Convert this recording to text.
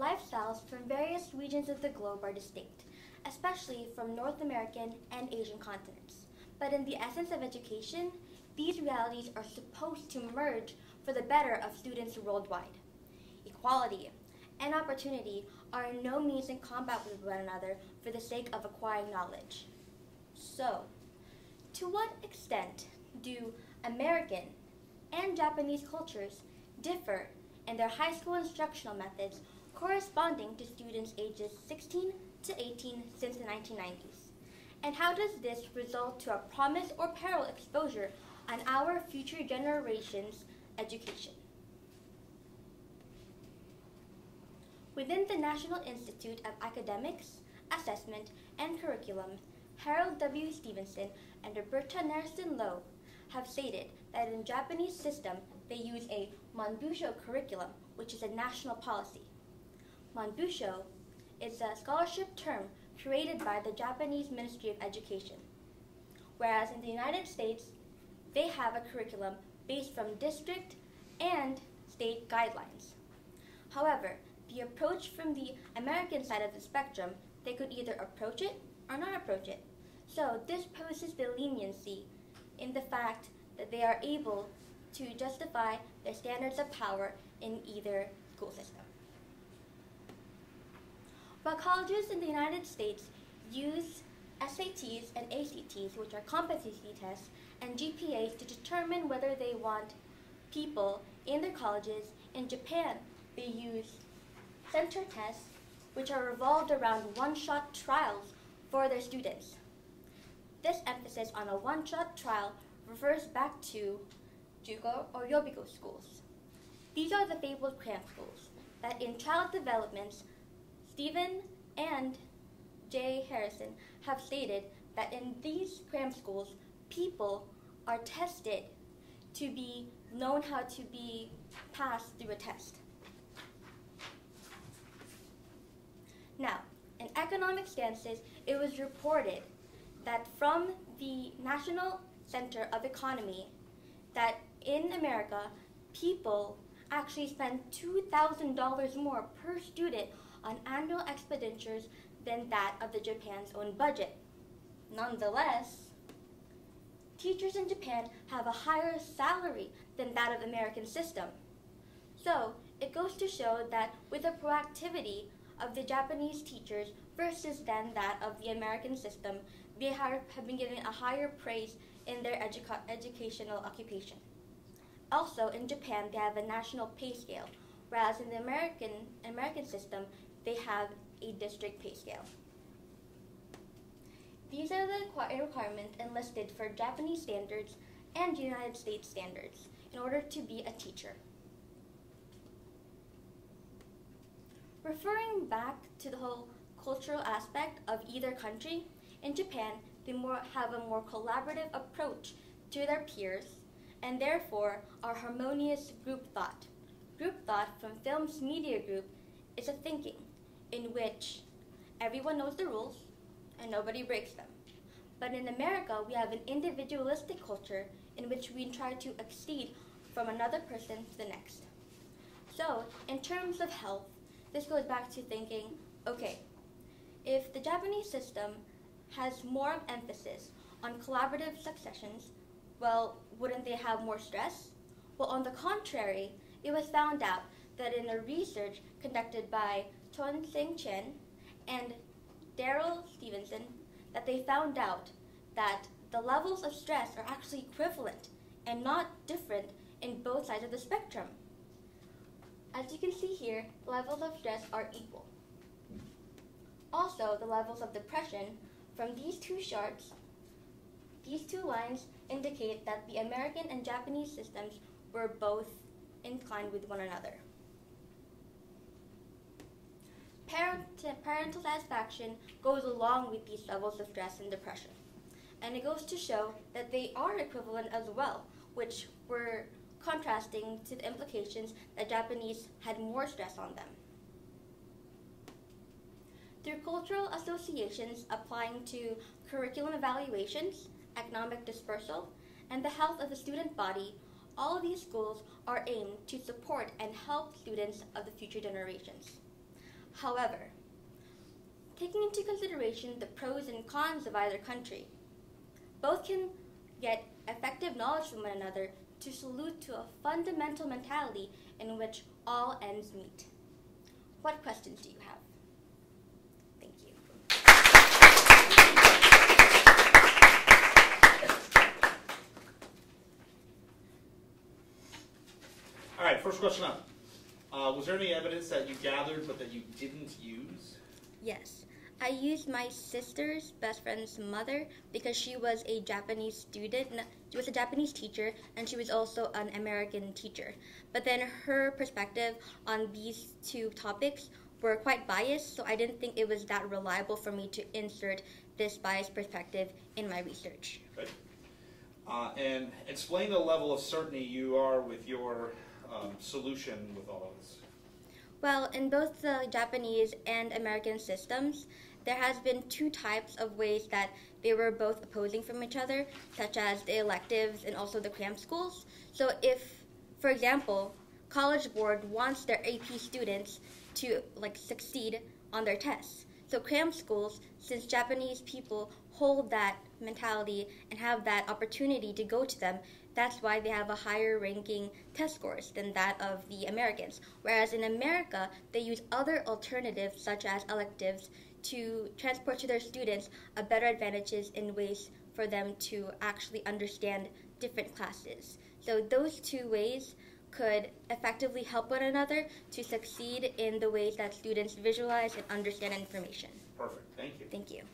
lifestyles from various regions of the globe are distinct, especially from North American and Asian continents. But in the essence of education, these realities are supposed to merge for the better of students worldwide. Equality and opportunity are in no means in combat with one another for the sake of acquiring knowledge. So, to what extent do American and Japanese cultures differ in their high school instructional methods corresponding to students ages 16 to 18 since the 1990s? And how does this result to a promise or peril exposure on our future generations' education? Within the National Institute of Academics, Assessment, and Curriculum, Harold W. Stevenson and Roberta Nerston Lowe have stated that in the Japanese system, they use a Monbusho curriculum, which is a national policy. Monbusho is a scholarship term created by the Japanese Ministry of Education, whereas in the United States, they have a curriculum based from district and state guidelines. However, the approach from the American side of the spectrum, they could either approach it or not approach it. So this poses the leniency in the fact that they are able to justify their standards of power in either school system. While colleges in the United States use SATs and ACTs, which are competency tests, and GPAs to determine whether they want people in their colleges, in Japan they use center tests, which are revolved around one-shot trials for their students. This emphasis on a one-shot trial refers back to Jugo or Yobigo schools. These are the fabled cram schools that in child developments, Stephen and Jay Harrison have stated that in these cram schools, people are tested to be known how to be passed through a test. Now, in economic stances, it was reported that from the National Center of Economy that in America, people actually spend $2,000 more per student on annual expenditures than that of the Japan's own budget. Nonetheless, teachers in Japan have a higher salary than that of the American system. So, it goes to show that with the proactivity of the Japanese teachers versus then that of the American system, they have been given a higher praise in their educational occupation. Also, in Japan, they have a national pay scale, whereas in the American system, they have a district pay scale. These are the requirements enlisted for Japanese standards and United States standards in order to be a teacher. Referring back to the whole cultural aspect of either country, in Japan, they have a more collaborative approach to their peers and therefore are harmonious group thought. Group thought from Films Media Group is a thinking in which everyone knows the rules and nobody breaks them. But in America, we have an individualistic culture in which we try to exceed from another person to the next. So, in terms of health, this goes back to thinking, okay, if the Japanese system has more emphasis on collaborative successions, well, wouldn't they have more stress? Well, on the contrary, it was found out that in a research conducted by Chun Sing Chen and Daryl Stevenson, that they found out that the levels of stress are actually equivalent and not different in both sides of the spectrum. As you can see here, the levels of stress are equal. Also, the levels of depression from these two charts, these two lines indicate that the American and Japanese systems were both inclined with one another. Parental satisfaction goes along with these levels of stress and depression. And it goes to show that they are equivalent as well, which were contrasting to the implications that Japanese had more stress on them. Through cultural associations applying to curriculum evaluations, economic dispersal, and the health of the student body, all of these schools are aimed to support and help students of the future generations. However, taking into consideration the pros and cons of either country, both can get effective knowledge from one another to salute to a fundamental mentality in which all ends meet. What questions do you have? Thank you. All right, first question up. Was there any evidence that you gathered but that you didn't use? Yes. I used my sister's best friend's mother because she was a Japanese student. She was a Japanese teacher, and she was also an American teacher. But then her perspective on these two topics were quite biased, so I didn't think it was that reliable for me to insert this biased perspective in my research. Good. And explain the level of certainty you are with your solution with all of this. Well, in both the Japanese and American systems, there has been two types of ways that they were both opposing from each other, such as the electives and also the cram schools. So if, for example, College Board wants their AP students to succeed on their tests. So cram schools, since Japanese people hold that mentality and have that opportunity to go to them, that's why they have a higher ranking test scores than that of the Americans. Whereas in America, they use other alternatives such as electives to transport to their students a better advantages in ways for them to actually understand different classes. So those two ways could effectively help one another to succeed in the ways that students visualize and understand information. Perfect. Thank you. Thank you.